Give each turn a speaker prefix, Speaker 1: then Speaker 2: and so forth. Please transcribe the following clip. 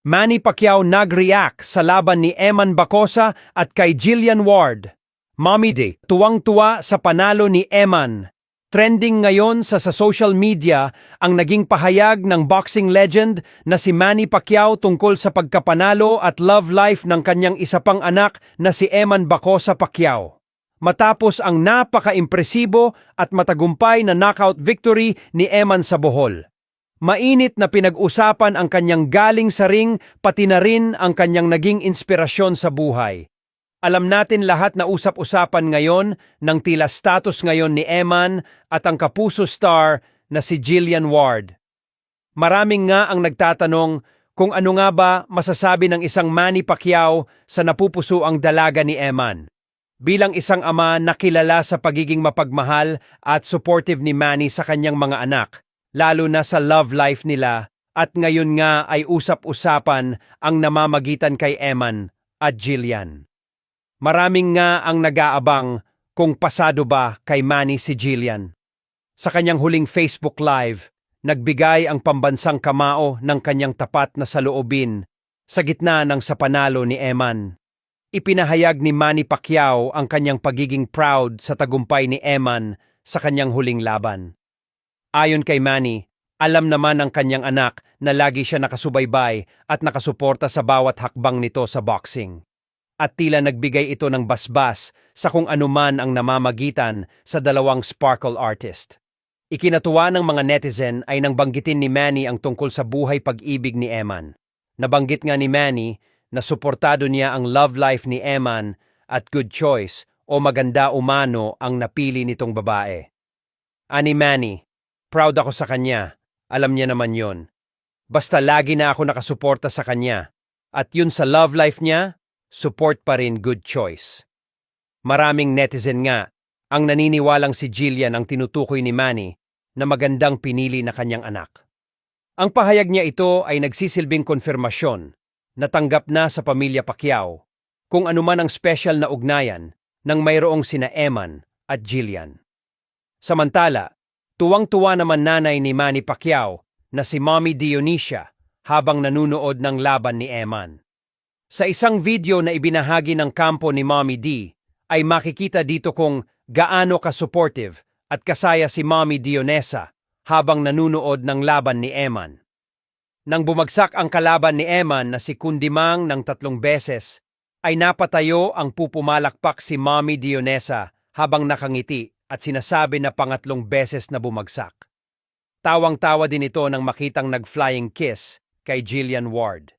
Speaker 1: Manny Pacquiao nag-react sa laban ni Eman Bacosa at kay Jillian Ward. Mommy D, tuwang-tuwa sa panalo ni Eman. Trending ngayon sa social media ang naging pahayag ng boxing legend na si Manny Pacquiao tungkol sa pagkapanalo at love life ng kanyang isa pang anak na si Eman Bacosa Pacquiao. Matapos ang napaka-impresibo at matagumpay na knockout victory ni Eman sa Bohol. Mainit na pinag-usapan ang kanyang galing sa ring pati na rin ang kanyang naging inspirasyon sa buhay. Alam natin lahat na usap-usapan ngayon ng tila status ngayon ni Eman at ang kapuso star na si Jillian Ward. Maraming nga ang nagtatanong kung ano nga ba masasabi ng isang Manny Pacquiao sa napupuso ang dalaga ni Eman. Bilang isang ama na kilala sa pagiging mapagmahal at supportive ni Manny sa kanyang mga anak, lalo na sa love life nila, at ngayon nga ay usap-usapan ang namamagitan kay Eman at Jillian. Maraming nga ang nag-aabang kung pasado ba kay Manny si Jillian. Sa kanyang huling Facebook Live, nagbigay ang pambansang kamao ng kanyang tapat na saloobin sa gitna ng sa panalo ni Eman. Ipinahayag ni Manny Pacquiao ang kanyang pagiging proud sa tagumpay ni Eman sa kanyang huling laban. Ayon kay Manny, alam naman ng kanyang anak na lagi siya nakasubaybay at nakasuporta sa bawat hakbang nito sa boxing. At tila nagbigay ito ng basbas sa kung anuman ang namamagitan sa dalawang sparkle artist. Ikinatuwa ng mga netizen ay nang banggitin ni Manny ang tungkol sa buhay pag-ibig ni Eman. Nabanggit nga ni Manny na suportado niya ang love life ni Eman at good choice o maganda umano ang napili nitong babae. Ani Manny, proud ako sa kanya, alam niya naman yon. Basta lagi na ako nakasuporta sa kanya. At yun sa love life niya, support pa rin good choice. Maraming netizen nga ang naniniwalang si Jillian ang tinutukoy ni Manny na magandang pinili na kanyang anak. Ang pahayag niya ito ay nagsisilbing konfirmasyon na tanggap na sa pamilya Pacquiao kung anuman ang special na ugnayan ng mayroong sina Eman at Jillian. Samantala, tuwang-tuwa naman nanay ni Manny Pacquiao na si Mommy Dionisia habang nanunood ng laban ni Eman. Sa isang video na ibinahagi ng kampo ni Mommy D, ay makikita dito kung gaano ka-supportive at kasaya si Mommy Dionesa habang nanunood ng laban ni Eman. Nang bumagsak ang kalaban ni Eman na si Kundimang ng 3 beses, ay napatayo ang pupumalakpak si Mommy Dionesa habang nakangiti at sinasabi na 3 beses na bumagsak. Tawang-tawa din ito nang makitang nag-flying kiss kay Jillian Ward.